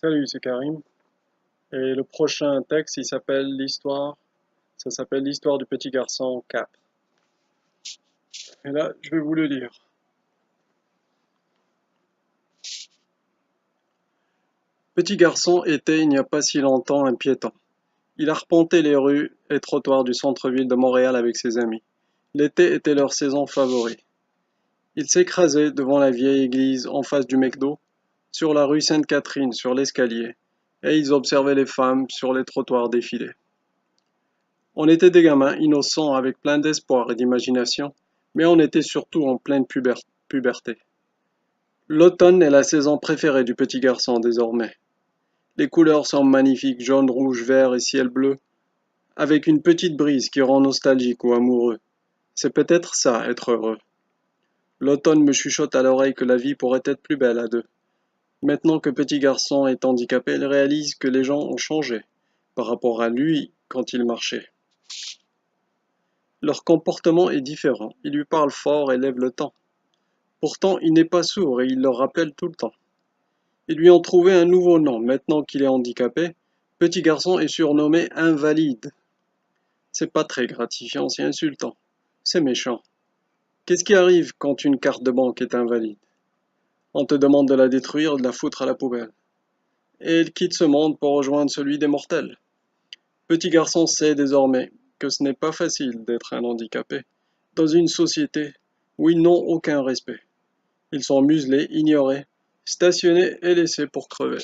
Salut, c'est Karim. Et le prochain texte, ça s'appelle l'histoire du petit garçon Cap. Et là, je vais vous le lire. Petit garçon était, il n'y a pas si longtemps, un piéton. Il arpentait les rues et trottoirs du centre-ville de Montréal avec ses amis. L'été était leur saison favorite. Ils s'écrasaient devant la vieille église en face du McDo, sur la rue Sainte-Catherine, sur l'escalier, et ils observaient les femmes sur les trottoirs défiler. On était des gamins innocents avec plein d'espoir et d'imagination, mais on était surtout en pleine puberté. L'automne est la saison préférée du petit garçon désormais. Les couleurs sont magnifiques, jaune, rouge, vert et ciel bleu, avec une petite brise qui rend nostalgique ou amoureux. C'est peut-être ça, être heureux. L'automne me chuchote à l'oreille que la vie pourrait être plus belle à deux. Maintenant que petit garçon est handicapé, il réalise que les gens ont changé par rapport à lui quand il marchait. Leur comportement est différent, ils lui parlent fort et lèvent le ton. Pourtant, il n'est pas sourd et il leur rappelle tout le temps. Ils lui ont trouvé un nouveau nom, maintenant qu'il est handicapé. Petit garçon est surnommé Invalide. C'est pas très gratifiant, c'est insultant. C'est méchant. Qu'est-ce qui arrive quand une carte de banque est invalide? On te demande de la détruire, de la foutre à la poubelle. Et il quitte ce monde pour rejoindre celui des mortels. Petit garçon sait désormais que ce n'est pas facile d'être un handicapé dans une société où ils n'ont aucun respect. Ils sont muselés, ignorés, stationnés et laissés pour crever.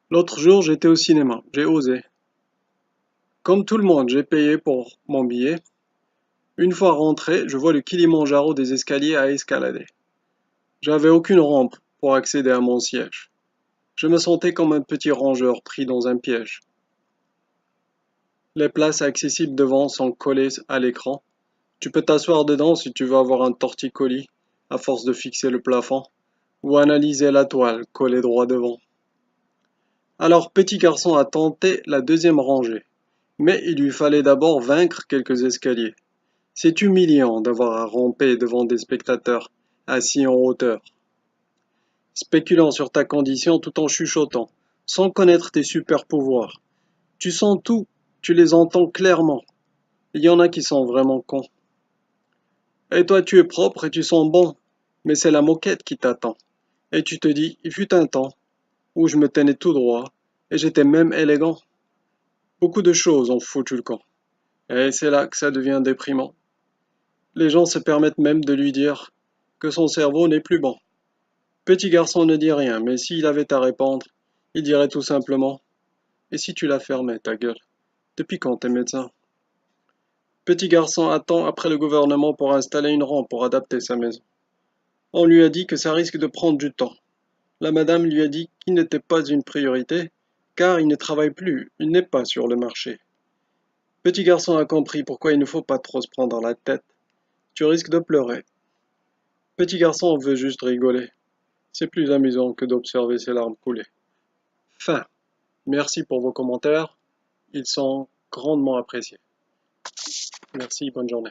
L'autre jour, j'étais au cinéma, j'ai osé. Comme tout le monde, j'ai payé pour mon billet. Une fois rentré, je vois le Kilimandjaro des escaliers à escalader. J'avais aucune rampe pour accéder à mon siège. Je me sentais comme un petit rongeur pris dans un piège. Les places accessibles devant sont collées à l'écran. Tu peux t'asseoir dedans si tu veux avoir un torticolis, à force de fixer le plafond, ou analyser la toile collée droit devant. Alors petit garçon a tenté la deuxième rangée, mais il lui fallait d'abord vaincre quelques escaliers. C'est humiliant d'avoir à ramper devant des spectateurs assis en hauteur, spéculant sur ta condition tout en chuchotant, sans connaître tes super pouvoirs. Tu sens tout, tu les entends clairement. Il y en a qui sont vraiment cons. Et toi tu es propre et tu sens bon, mais c'est la moquette qui t'attend. Et tu te dis, il fut un temps où je me tenais tout droit, et j'étais même élégant. Beaucoup de choses ont foutu le camp. Et c'est là que ça devient déprimant. Les gens se permettent même de lui dire que son cerveau n'est plus bon. Petit garçon ne dit rien, mais s'il avait à répondre, il dirait tout simplement: et si tu la fermais, ta gueule? Depuis quand t'es médecin? Petit garçon attend après le gouvernement pour installer une rampe pour adapter sa maison. On lui a dit que ça risque de prendre du temps. La madame lui a dit qu'il n'était pas une priorité, car il ne travaille plus, il n'est pas sur le marché. Petit garçon a compris pourquoi il ne faut pas trop se prendre la tête. Tu risques de pleurer. Petit garçon veut juste rigoler. C'est plus amusant que d'observer ses larmes couler. Fin. Merci pour vos commentaires. Ils sont grandement appréciés. Merci, bonne journée.